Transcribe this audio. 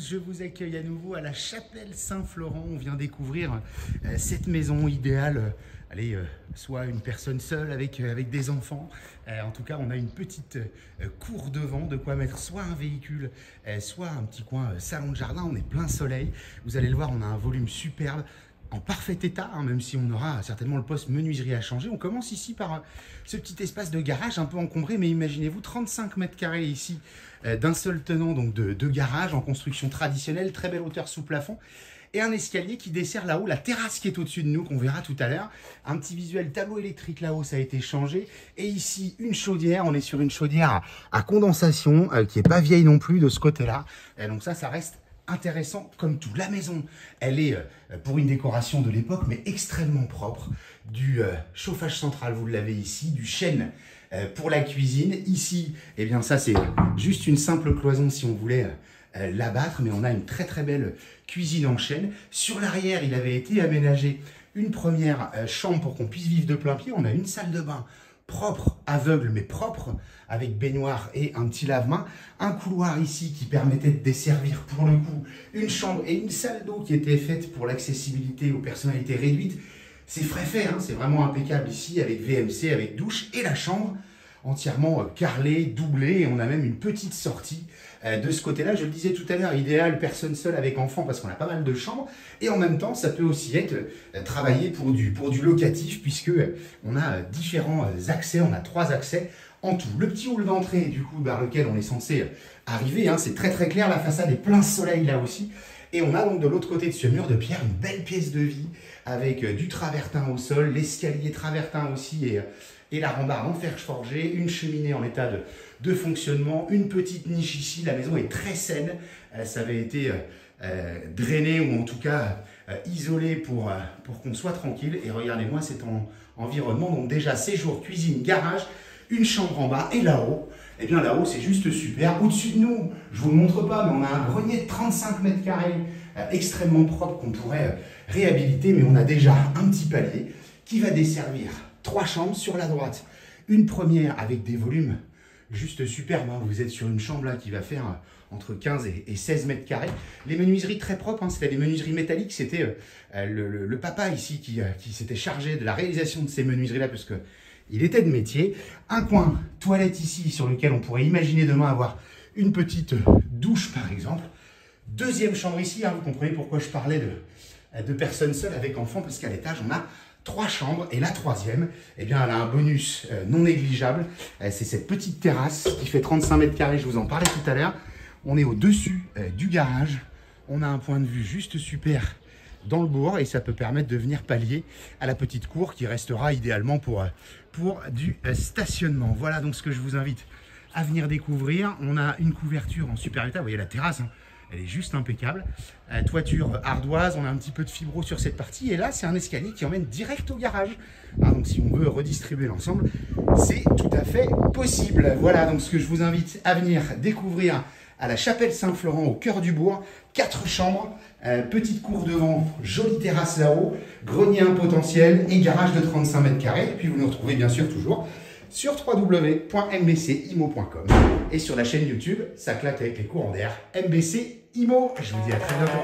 je vous accueille à nouveau à la Chapelle Saint-Florent. On vient découvrir cette maison idéale. Soit une personne seule avec des enfants. En tout cas, on a une petite cour devant, de quoi mettre soit un véhicule, soit un petit coin salon de jardin. On est plein soleil. Vous allez le voir, on a un volume superbe, en parfait état, hein, même si on aura certainement le poste menuiserie à changer. On commence ici par ce petit espace de garage un peu encombré, mais imaginez-vous 35 mètres carrés ici d'un seul tenant, donc de garage en construction traditionnelle, très belle hauteur sous plafond. Et un escalier qui dessert là-haut la terrasse qui est au-dessus de nous, qu'on verra tout à l'heure. Un petit visuel tableau électrique là-haut, ça a été changé. Et ici, une chaudière. On est sur une chaudière à condensation qui n'est pas vieille non plus de ce côté-là. Donc ça reste intéressant comme tout. La maison, elle est pour une décoration de l'époque, mais extrêmement propre. Du chauffage central, vous l'avez ici, du chêne pour la cuisine. Ici, eh bien ça c'est juste une simple cloison si on voulait l'abattre, mais on a une très très belle cuisine en chêne. Sur l'arrière, il avait été aménagé une première chambre pour qu'on puisse vivre de plein pied. On a une salle de bain propre, aveugle, mais propre, avec baignoire et un petit lave-main. Un couloir ici qui permettait de desservir pour le coup une chambre et une salle d'eau qui était faite pour l'accessibilité aux personnalités réduites. C'est frais fait, hein, c'est vraiment impeccable ici, avec VMC, avec douche, et la chambre entièrement carrelée, doublée, et on a même une petite sortie de ce côté-là. Je le disais tout à l'heure, idéal, personne seule avec enfant, parce qu'on a pas mal de chambres, et en même temps, ça peut aussi être travaillé pour du locatif, puisque on a différents accès, on a 3 accès en tout. Le petit hall d'entrée, du coup, vers lequel on est censé arriver, hein, c'est très très clair, la façade est plein soleil là aussi. Et on a donc de l'autre côté de ce mur de pierre une belle pièce de vie avec du travertin au sol, l'escalier travertin aussi et la rambarde en fer forgé, une cheminée en état de fonctionnement, une petite niche ici. La maison est très saine, ça avait été drainé ou en tout cas isolé pour qu'on soit tranquille. Et regardez-moi cet environnement, donc déjà séjour, cuisine, garage, une chambre en bas et là-haut. Et bien là-haut, c'est juste super. Au-dessus de nous, je ne vous le montre pas, mais on a un grenier de 35 mètres carrés extrêmement propre qu'on pourrait réhabiliter. Mais on a déjà un petit palier qui va desservir 3 chambres sur la droite. Une première avec des volumes juste superbes. Hein. Vous êtes sur une chambre là qui va faire entre 15 et 16 mètres carrés. Les menuiseries très propres, hein. C'était des menuiseries métalliques. C'était le papa ici qui s'était chargé de la réalisation de ces menuiseries-là, parce que il était de métier. Un coin toilette ici sur lequel on pourrait imaginer demain avoir une petite douche par exemple. Deuxième chambre ici, hein, vous comprenez pourquoi je parlais de personnes seules avec enfants, parce qu'à l'étage on a 3 chambres, et la troisième, eh bien, elle a un bonus non négligeable. C'est cette petite terrasse qui fait 35 mètres carrés, je vous en parlais tout à l'heure. On est au-dessus du garage. On a un point de vue juste super dans le bourg, et ça peut permettre de venir pallier à la petite cour qui restera idéalement pour du stationnement. Voilà donc ce que je vous invite à venir découvrir. On a une couverture en super état, vous voyez la terrasse, hein, elle est juste impeccable. Toiture ardoise, on a un petit peu de fibro sur cette partie, et là c'est un escalier qui emmène direct au garage. Ah, donc si on veut redistribuer l'ensemble, c'est tout à fait possible. Voilà donc ce que je vous invite à venir découvrir à la Chapelle Saint-Florent, au cœur du bourg. 4 chambres, petite cour devant, jolie terrasse là-haut, grenier un potentiel et garage de 35 mètres carrés. Et puis vous nous retrouvez bien sûr toujours sur www.mbcimo.com et sur la chaîne YouTube, ça claque avec les courants d'air, MBC Imo. Je vous dis à très bientôt.